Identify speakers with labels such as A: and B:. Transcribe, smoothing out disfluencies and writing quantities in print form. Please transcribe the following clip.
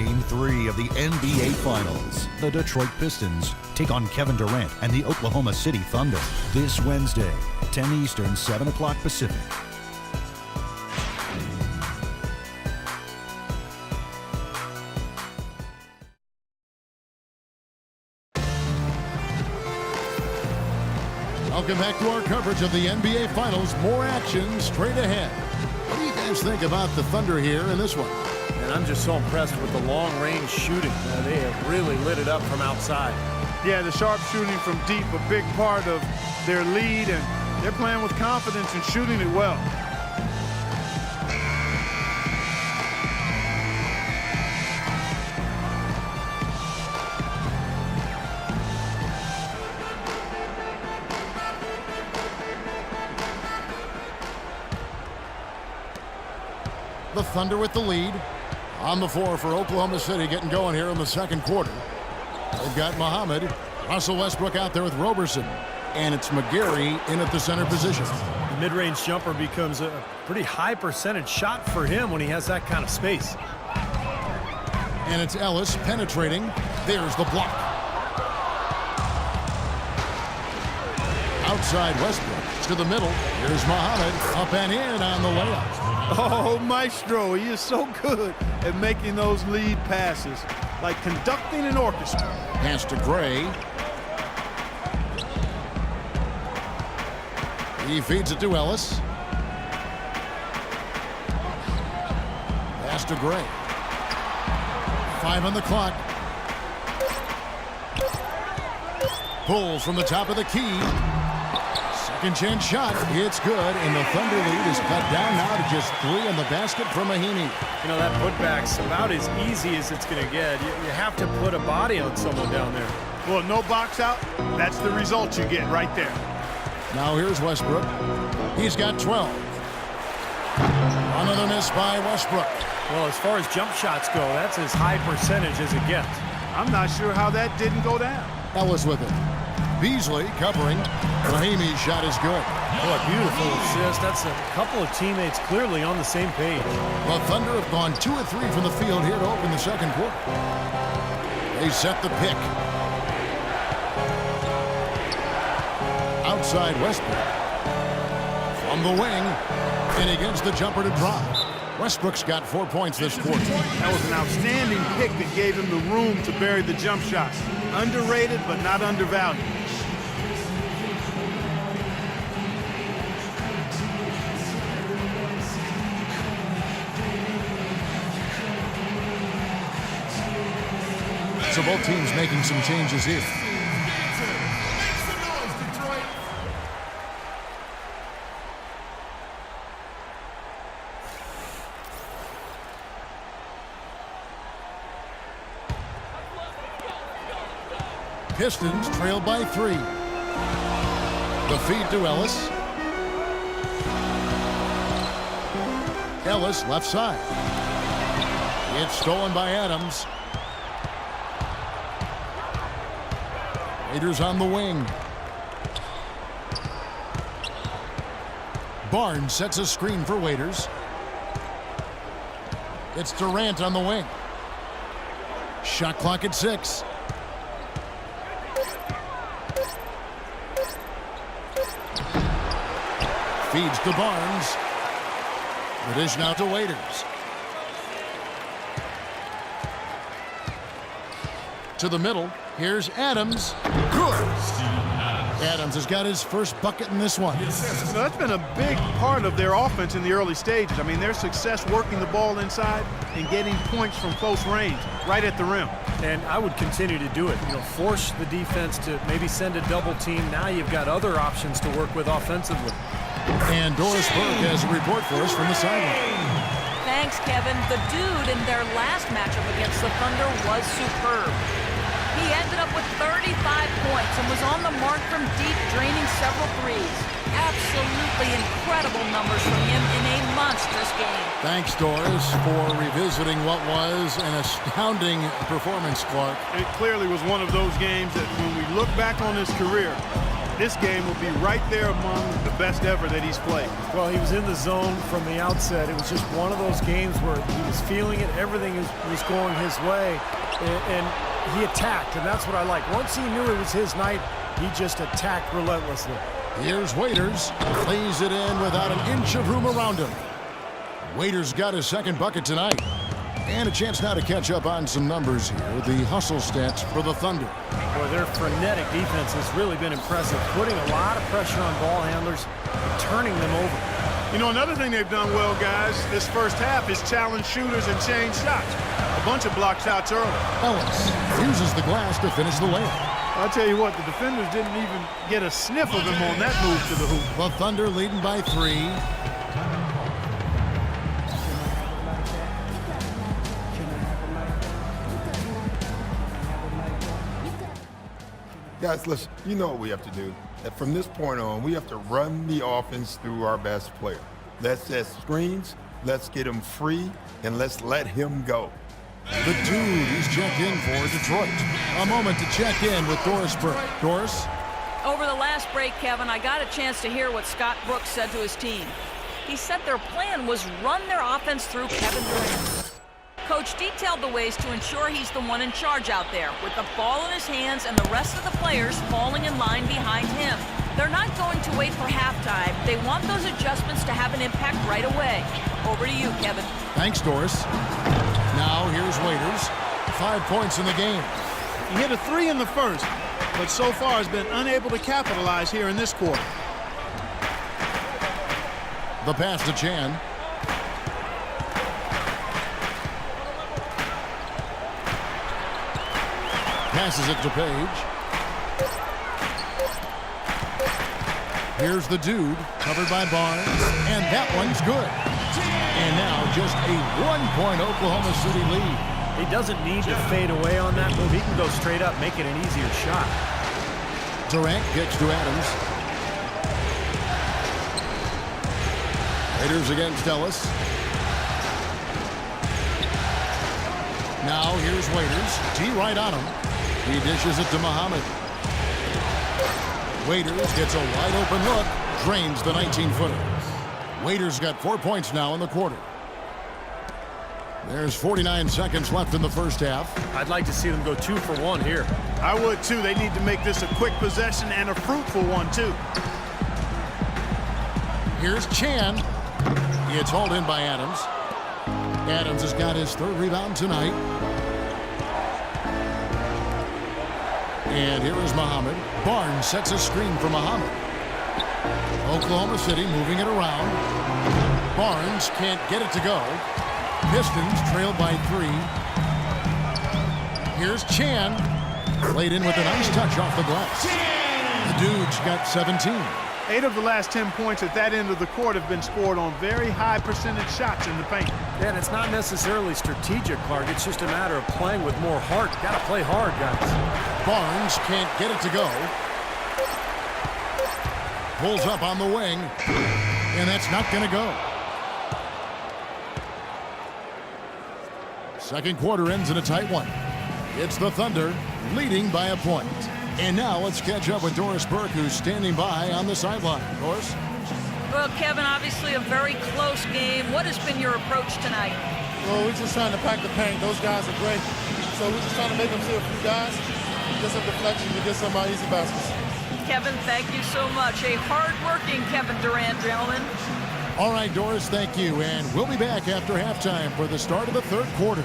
A: Game 3 of the NBA Finals. The Detroit Pistons take on Kevin Durant and the Oklahoma City Thunder this Wednesday, 10 Eastern, 7 o'clock Pacific.
B: Welcome back to our coverage of the NBA Finals. More action straight ahead. What do you guys think about the Thunder here in this one?
C: And I'm just so impressed with the long-range shooting. They have really lit it up from outside.
D: Yeah, the sharp shooting from deep, a big part of their lead, and they're playing with confidence and shooting it well.
B: The Thunder with the lead. On the floor for Oklahoma City, getting going here in the second quarter. They've got Muhammad, Russell Westbrook out there with Roberson, and it's McGary in at the center position.
C: The mid-range jumper becomes a pretty high percentage shot for him when he has that kind of space.
B: And it's Ellis penetrating. There's the block. Outside Westbrook to the middle. Here's Muhammad up and in on the layup.
D: Oh, Maestro, he is so good at making those lead passes, like conducting an orchestra.
B: Pass to Gray. He feeds it to Ellis. Pass to Gray. 5 on the clock. Pulls from the top of the key. Second chance shot. It's good, and the Thunder lead is cut down now to just 3 in the basket from Mahinmi.
C: You know, that putback's about as easy as it's going to get. You have to put a body on someone down there.
D: Well, no box out. That's the result you get right there.
B: Now here's Westbrook. He's got 12. Another miss by Westbrook.
C: Well, as far as jump shots go, that's as high percentage as it gets.
D: I'm not sure how that didn't go down.
B: Ellis with it. Beasley covering. Mahinmi's shot is good.
C: Oh, a beautiful assist. That's a couple of teammates clearly on the same page.
B: The Thunder have gone 2 of 3 from the field here to open the second quarter. They set the pick. Outside Westbrook. From the wing. And he gets the jumper to drop. Westbrook's got 4 points this quarter.
D: That was an outstanding pick that gave him the room to bury the jump shots. Underrated, but not undervalued.
B: So both teams making some changes here. Pistons trail by 3. The feed to Ellis. Ellis left side. It's stolen by Adams. Raiders on the wing. Barnes sets a screen for Waiters. It's Durant on the wing. Shot clock at 6. Feeds to Barnes. The dish now to Waiters. To the middle. Here's Adams. Good. Adams has got his first bucket in this one.
D: So that's been a big part of their offense in the early stages. I mean, their success working the ball inside and getting points from close range, right at the rim.
C: And I would continue to do it. You know, force the defense to maybe send a double team. Now you've got other options to work with offensively.
B: And Doris Burke has a report for us from the sideline.
E: Thanks, Kevin. The dude in their last matchup against the Thunder was superb. He ended up with 35 points and was on the mark from deep, draining several threes. Absolutely incredible numbers from him in a monstrous game.
B: Thanks, Doris, for revisiting what was an astounding performance, Clark.
D: It clearly was one of those games that when we look back on his career, this game will be right there among the best ever that he's played.
C: Well, he was in the zone from the outset. It was just one of those games where he was feeling it. Everything was going his way, and he attacked, and that's what I like. Once he knew it was his night, he just attacked relentlessly.
B: Here's Waiters. Lays it in without an inch of room around him. Waiters got his second bucket tonight. And a chance now to catch up on some numbers here. The hustle stats for the Thunder.
C: Boy, their frenetic defense has really been impressive, putting a lot of pressure on ball handlers and turning them over.
D: You know, another thing they've done well, guys, this first half is challenge shooters and change shots. A bunch of block shots early.
B: Ellis uses the glass to finish the layup.
D: I'll tell you what, the defenders didn't even get a sniff of him on that move to the hoop.
B: The Thunder leading by 3.
F: Guys, listen, you know what we have to do. That from this point on, we have to run the offense through our best player. Let's set screens, let's get him free, and let's let him go.
B: The dude he's checked in for Detroit. A moment to check in with Doris Burke. Doris?
E: Over the last break, Kevin, I got a chance to hear what Scott Brooks said to his team. He said their plan was run their offense through Kevin Durant. Coach detailed the ways to ensure he's the one in charge out there, with the ball in his hands and the rest of the players falling in line behind him. They're not going to wait for halftime. They want those adjustments to have an impact right away. Over to you, Kevin.
B: Thanks, Doris. Now here's Waiters. 5 points in the game.
D: He hit a 3 in the first, but so far has been unable to capitalize here in this quarter.
B: The pass to Chan. Passes it to Page. Here's the dude, covered by Barnes, and that one's good. And now just a 1-point Oklahoma City lead.
C: He doesn't need to fade away on that move. He can go straight up, make it an easier shot.
B: Durant kicks to Adams. Raiders against Ellis. Now here's Waiters. T right on him. He dishes it to Muhammad. Waiters gets a wide open look. Drains the 19-footer. Waiters got 4 points now in the quarter. There's 49 seconds left in the first half.
C: I'd like to see them go 2 for 1 here.
D: I would, too. They need to make this a quick possession and a fruitful one, too.
B: Here's Chan. It's hauled in by Adams. Adams has got his 3rd rebound tonight. And here is Muhammad. Barnes sets a screen for Muhammad. Oklahoma City moving it around. Barnes can't get it to go. Pistons trailed by 3. Here's Chan. Laid in with a nice touch off the glass. The dude's got 17.
D: 8 of the last 10 points at that end of the court have been scored on very high percentage shots in the paint.
C: Yeah, and it's not necessarily strategic, Clark. It's just a matter of playing with more heart. Got to play hard, guys.
B: Barnes can't get it to go. Pulls up on the wing. And that's not going to go. Second quarter ends in a tight one. It's the Thunder leading by a point. And now let's catch up with Doris Burke, who's standing by on the sideline. Doris?
E: Well, Kevin, obviously a very close game. What has been your approach tonight?
G: Well, we're just trying to pack the paint. Those guys are great. So we're just trying to make them see a few guys, get some deflections, and get some easy baskets.
E: Kevin, thank you so much. A hard-working Kevin Durant, gentlemen.
B: All right, Doris, thank you. And we'll be back after halftime for the start of the third quarter.